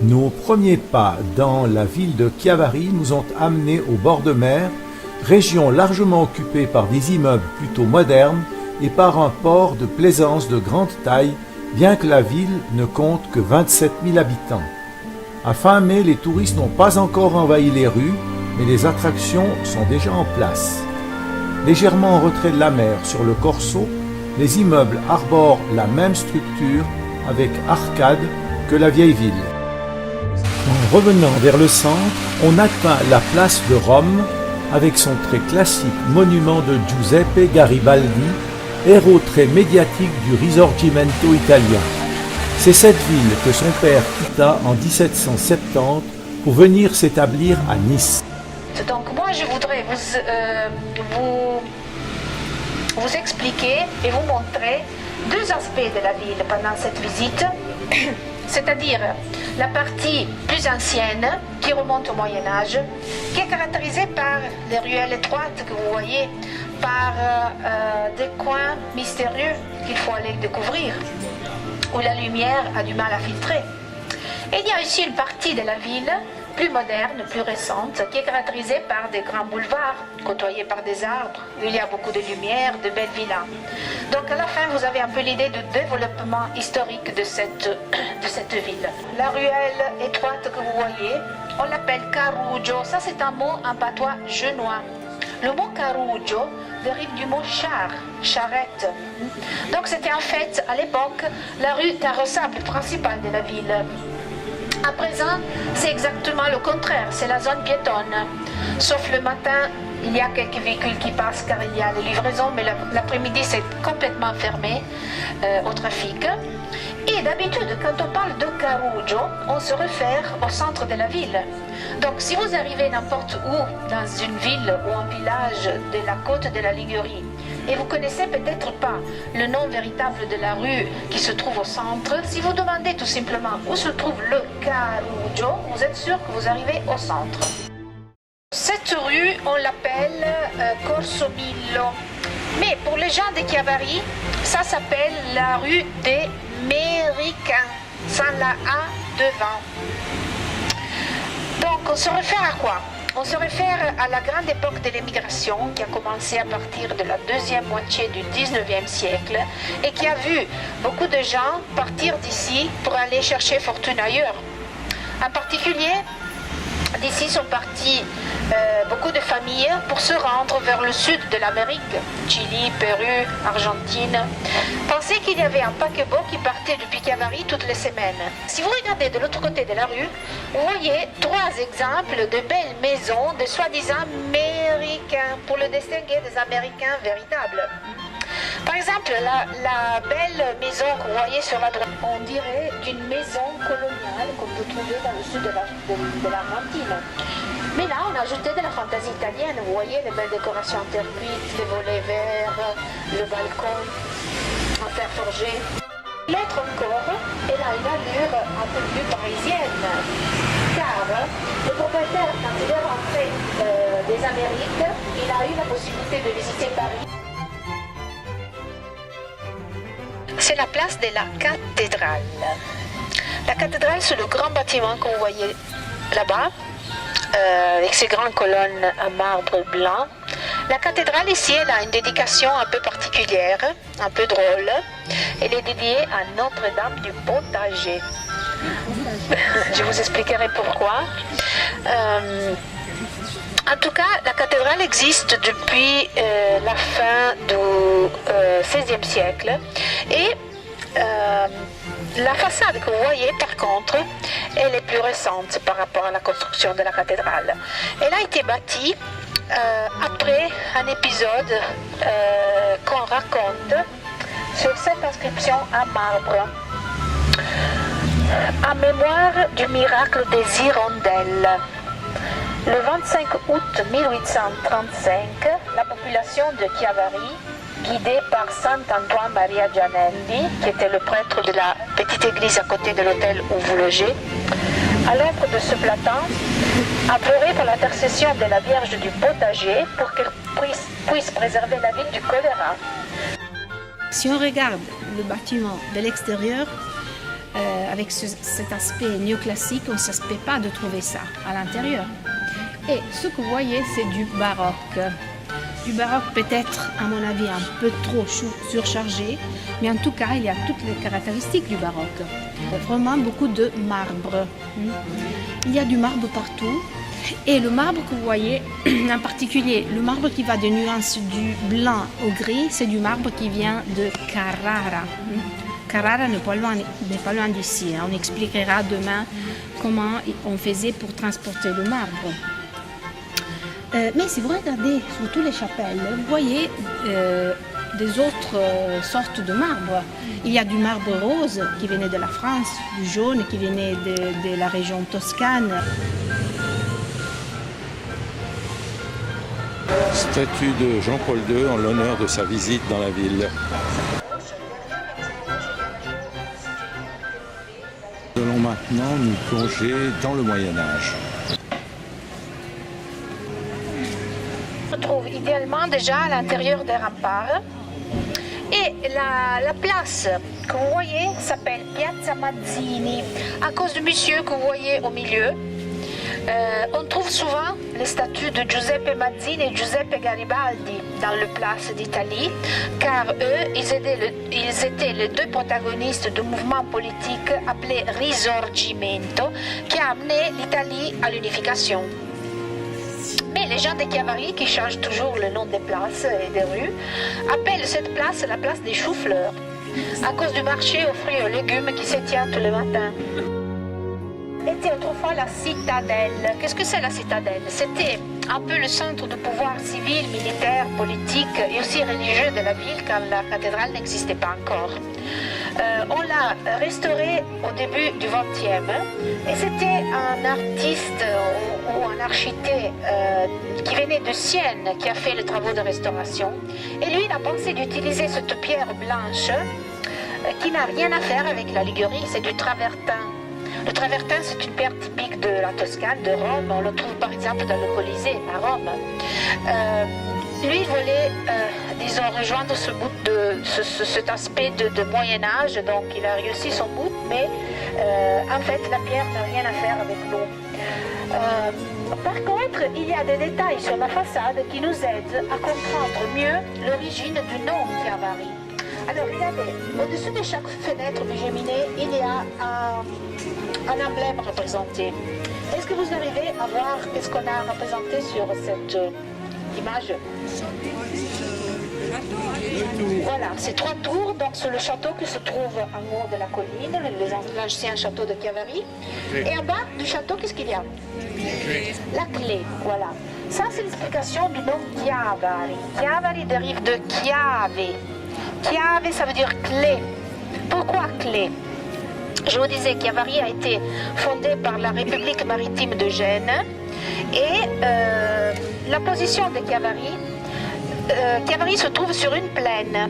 Nos premiers pas dans la ville de Chiavari nous ont amenés au bord de mer, région largement occupée par des immeubles plutôt modernes et par un port de plaisance de grande taille, bien que la ville ne compte que 27 000 habitants. À fin mai, les touristes n'ont pas encore envahi les rues, mais les attractions sont déjà en place. Légèrement en retrait de la mer sur le Corso, les immeubles arborent la même structure avec arcades que la vieille ville. En revenant vers le centre, on atteint la place de Rome avec son très classique monument de Giuseppe Garibaldi, héros très médiatique du Risorgimento italien. C'est cette ville que son père quitta en 1770 pour venir s'établir à Nice. Donc moi je voudrais vous expliquer et vous montrer deux aspects de la ville pendant cette visite, c'est-à-dire la partie plus ancienne qui remonte au Moyen-Âge, qui est caractérisée par les ruelles étroites que vous voyez, par des coins mystérieux qu'il faut aller découvrir, où la lumière a du mal à filtrer. Et il y a aussi une partie de la ville plus moderne, plus récente, qui est caractérisée par des grands boulevards côtoyés par des arbres, où il y a beaucoup de lumière, de belles villas. Donc à la fin, vous avez un peu l'idée du développement historique de cette ville. La ruelle étroite que vous voyez, on l'appelle Carugio. Ça, c'est un mot en patois genois. Le mot Carugio dérive du mot char, charrette. Donc c'était en fait, à l'époque, la rue carrossable principale de la ville. À présent, c'est exactement le contraire, c'est la zone piétonne. Sauf le matin, il y a quelques véhicules qui passent car il y a les livraisons, mais l'après-midi, c'est complètement fermé au trafic. Et d'habitude, quand on parle de Carugio, on se réfère au centre de la ville. Donc, si vous arrivez n'importe où, dans une ville ou un village de la côte de la Ligurie, et vous connaissez peut-être pas le nom véritable de la rue qui se trouve au centre, si vous demandez tout simplement où se trouve le Carugio, vous êtes sûr que vous arrivez au centre. Cette rue, on l'appelle Corso Millo. Mais pour les gens de Chiavari, ça s'appelle la rue des Méricains, sans la A devant. Donc, on se réfère à quoi? On se réfère à la grande époque de l'émigration qui a commencé à partir de la deuxième moitié du 19e siècle et qui a vu beaucoup de gens partir d'ici pour aller chercher fortune ailleurs. En particulier, d'ici sont partis beaucoup de familles pour se rendre vers le sud de l'Amérique, Chili, Pérou, Argentine. Pensez qu'il y avait un paquebot qui partait depuis Chiavari toutes les semaines. Si vous regardez de l'autre côté de la rue, vous voyez trois exemples de belles maisons de soi-disant Américains, pour le distinguer des Américains véritables. Par exemple, la belle maison que vous voyez sur la droite, on dirait d'une maison coloniale comme vous trouvez dans le sud de l'Argentine. Mais là, on a ajouté de la fantaisie italienne. Vous voyez les belles décorations en terre cuite, les volets verts, le balcon en fer forgé. L'autre encore, elle a une allure un peu plus parisienne. Car le propriétaire, quand il est rentré des Amériques, il a eu la possibilité de visiter Paris. C'est la place de la cathédrale. La cathédrale, c'est le grand bâtiment que vous voyez là-bas, avec ses grandes colonnes en marbre blanc. La cathédrale ici, elle a une dédication un peu particulière, un peu drôle. Elle est dédiée à Notre-Dame du Potager. Je vous expliquerai pourquoi. En tout cas, la cathédrale existe depuis la fin du XVIe siècle et la façade que vous voyez, par contre, elle est plus récente par rapport à la construction de la cathédrale. Elle a été bâtie après un épisode qu'on raconte sur cette inscription en marbre en mémoire du miracle des hirondelles. Le 25 août 1835, la population de Chiavari, guidée par Saint Antoine Maria Gianelli, qui était le prêtre de la petite église à côté de l'hôtel où vous logez, à l'ombre de ce platin, a pleuré pour l'intercession de la Vierge du Potager pour qu'elle puisse préserver la ville du choléra. Si on regarde le bâtiment de l'extérieur, avec cet aspect néoclassique, on ne s'aspecte pas de trouver ça à l'intérieur. Et ce que vous voyez, c'est du baroque. Du baroque peut-être, à mon avis, un peu trop surchargé, mais en tout cas, il y a toutes les caractéristiques du baroque. Vraiment beaucoup de marbre. Il y a du marbre partout. Et le marbre que vous voyez, en particulier le marbre qui va de nuances du blanc au gris, c'est du marbre qui vient de Carrara. Carrara n'est pas loin d'ici. On expliquera demain comment on faisait pour transporter le marbre. Mais si vous regardez sur toutes les chapelles, vous voyez des autres sortes de marbre. Il y a du marbre rose qui venait de la France, du jaune qui venait de la région toscane. Statue de Jean-Paul II en l'honneur de sa visite dans la ville. Nous allons maintenant nous plonger dans le Moyen-Âge. On se trouve idéalement déjà à l'intérieur des remparts. Et la place que vous voyez s'appelle Piazza Mazzini, à cause du monsieur que vous voyez au milieu. On trouve souvent les statues de Giuseppe Mazzini et Giuseppe Garibaldi dans le place d'Italie, car eux, ils étaient les deux protagonistes du mouvement politique appelé Risorgimento, qui a amené l'Italie à l'unification. Mais les gens de Chiavari, qui changent toujours le nom des places et des rues, appellent cette place la place des choux-fleurs, à cause du marché aux fruits et aux légumes qui se tient tous les matins. Était autrefois la citadelle. Qu'est-ce que c'est la citadelle? C'était un peu le centre de pouvoir civil, militaire, politique et aussi religieux de la ville quand la cathédrale n'existait pas encore. On l'a restaurée au début du XXe et c'était un artiste ou un architecte qui venait de Sienne qui a fait les travaux de restauration. Et lui, il a pensé d'utiliser cette pierre blanche qui n'a rien à faire avec la Ligurie, c'est du travertin. Le travertin, c'est une pierre typique de la Toscane, de Rome. On le trouve par exemple dans le Colisée à Rome. Lui, il voulait, disons, rejoindre cet aspect de Moyen-Âge, donc il a réussi son but, mais en fait, la pierre n'a rien à faire avec l'eau. Par contre, il y a des détails sur la façade qui nous aident à comprendre mieux l'origine du nom Chiavari. Alors, regardez, au-dessus de chaque fenêtre du cheminée, il y a un emblème représenté. Est-ce que vous arrivez à voir ce qu'on a représenté sur cette image? Voilà, c'est 3 tours, donc c'est le château qui se trouve en haut de la colline, l'ancien château de Chiavari. Et en bas du château, qu'est-ce qu'il y a? La clé, voilà. Ça, c'est l'explication du nom Chiavari. Chiavari dérive de chiave. Chiave, ça veut dire clé. Pourquoi clé? Je vous disais, Chiavari a été fondée par la République maritime de Gênes et la position de Chiavari, Chiavari se trouve sur une plaine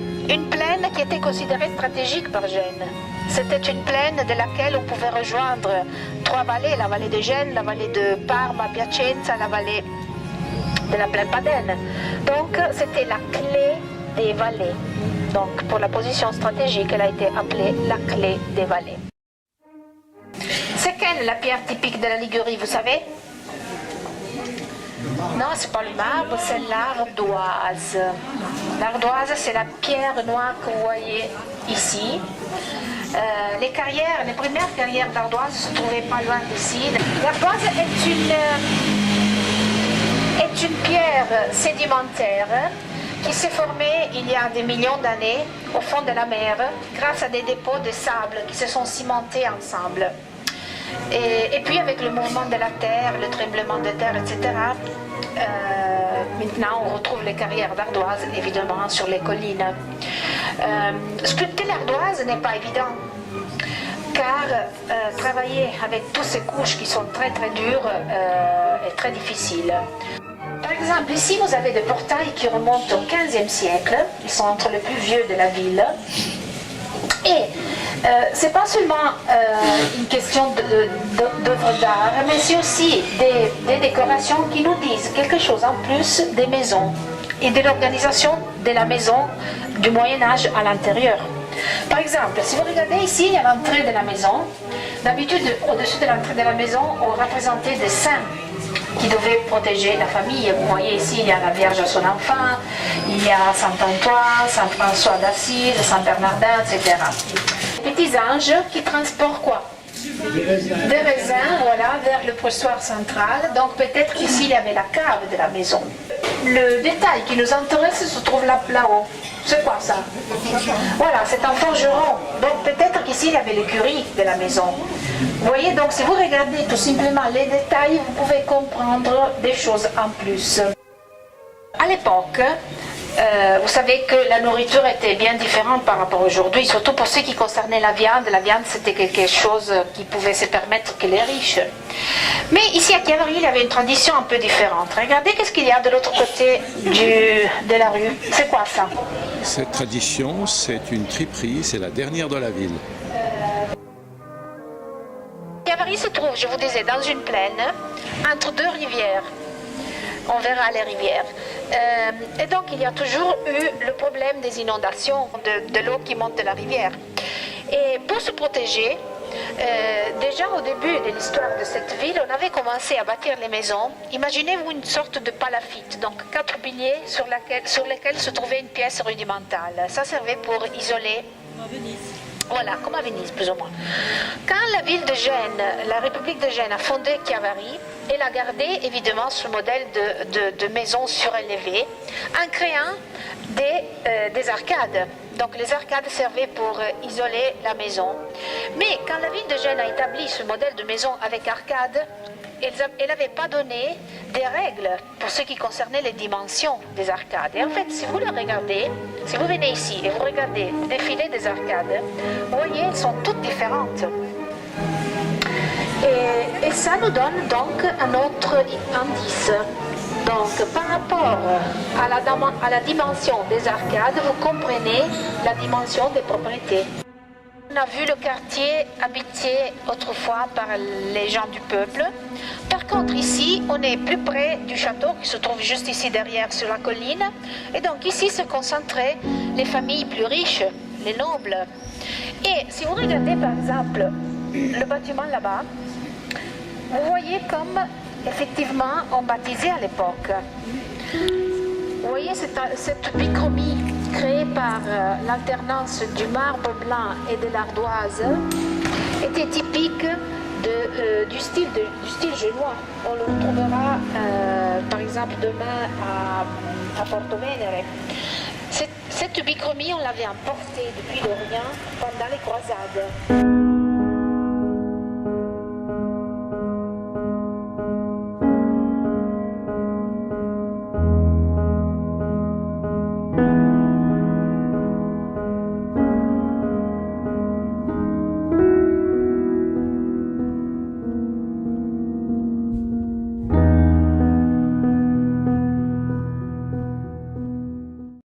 qui était considérée stratégique par Gênes. C'était une plaine de laquelle on pouvait rejoindre 3 vallées, la vallée de Gênes, la vallée de Parma, Piacenza, la vallée de la plaine Padane. Donc c'était la clé des vallées. Donc pour la position stratégique, elle a été appelée la clé des vallées. C'est quelle la pierre typique de la Ligurie, vous savez? Non, c'est pas le marbre, c'est l'ardoise. L'ardoise, c'est la pierre noire que vous voyez ici. Les premières carrières d'ardoise se trouvaient pas loin d'ici. L'ardoise est une pierre sédimentaire qui s'est formée il y a des millions d'années au fond de la mer grâce à des dépôts de sable qui se sont cimentés ensemble. Et puis avec le mouvement de la terre, le tremblement de terre, etc., maintenant on retrouve les carrières d'ardoise évidemment sur les collines. Sculpter l'ardoise n'est pas évident car travailler avec toutes ces couches qui sont très très dures est très difficile. Par exemple, ici vous avez des portails qui remontent au XVe siècle, ils sont entre les plus vieux de la ville. Et c'est pas seulement une question d'œuvres d'art, mais c'est aussi des décorations qui nous disent quelque chose en plus des maisons et de l'organisation de la maison du Moyen-Âge à l'intérieur. Par exemple, si vous regardez ici, il y a l'entrée de la maison. D'habitude, au-dessus de l'entrée de la maison, on représentait des saints qui devaient protéger la famille. Vous voyez ici, il y a la Vierge à son enfant, il y a Saint Antoine, Saint François d'Assise, Saint Bernardin, etc. Les petits anges qui transportent quoi? Des raisins, voilà, vers le pressoir central. Donc peut-être qu'ici, il y avait la cave de la maison. Le détail qui nous intéresse se trouve là-haut. C'est quoi ça? Voilà, c'est un forgeron. Donc peut-être qu'ici, il y avait l'écurie de la maison. Vous voyez, donc si vous regardez tout simplement les détails, vous pouvez comprendre des choses en plus. À l'époque, vous savez que la nourriture était bien différente par rapport à aujourd'hui, surtout pour ce qui concernait la viande. La viande, c'était quelque chose qui pouvait se permettre que les riches. Mais ici à Chiavari, il y avait une tradition un peu différente. Regardez qu'est-ce qu'il y a de l'autre côté de la rue. C'est quoi ça? Cette tradition, c'est une triperie, c'est la dernière de la ville. Chiavari se trouve, je vous disais, dans une plaine, entre deux rivières. On verra les rivières. Et donc, il y a toujours eu le problème des inondations, de l'eau qui monte de la rivière. Et pour se protéger, déjà au début de l'histoire de cette ville, on avait commencé à bâtir les maisons. Imaginez-vous une sorte de palafite, donc 4 piliers sur lesquels se trouvait une pièce rudimentale. Ça servait pour isoler. Voilà, comme à Venise, plus ou moins. Quand la ville de Gênes, la République de Gênes a fondé Chiavari, elle a gardé évidemment ce modèle de maisons surélevées en créant des arcades. Donc les arcades servaient pour isoler la maison. Mais quand la ville de Gênes a établi ce modèle de maison avec arcades, elle n'avait pas donné des règles pour ce qui concernait les dimensions des arcades. Et en fait, si vous le regardez, si vous venez ici et vous regardez le défilé des arcades, vous voyez, elles sont toutes différentes. Et ça nous donne donc un autre indice. Donc, par rapport à la dimension des arcades, vous comprenez la dimension des propriétés. On a vu le quartier habité autrefois par les gens du peuple. Par contre, ici, on est plus près du château qui se trouve juste ici derrière sur la colline. Et donc ici se concentraient les familles plus riches, les nobles. Et si vous regardez par exemple le bâtiment là-bas, vous voyez comme effectivement on baptisait à l'époque. Vous voyez cette bichromie créée par l'alternance du marbre blanc et de l'ardoise était typique du style génois. On le retrouvera par exemple demain à Porto Venere. Cette bichromie, on l'avait importée depuis l'Orient pendant les croisades.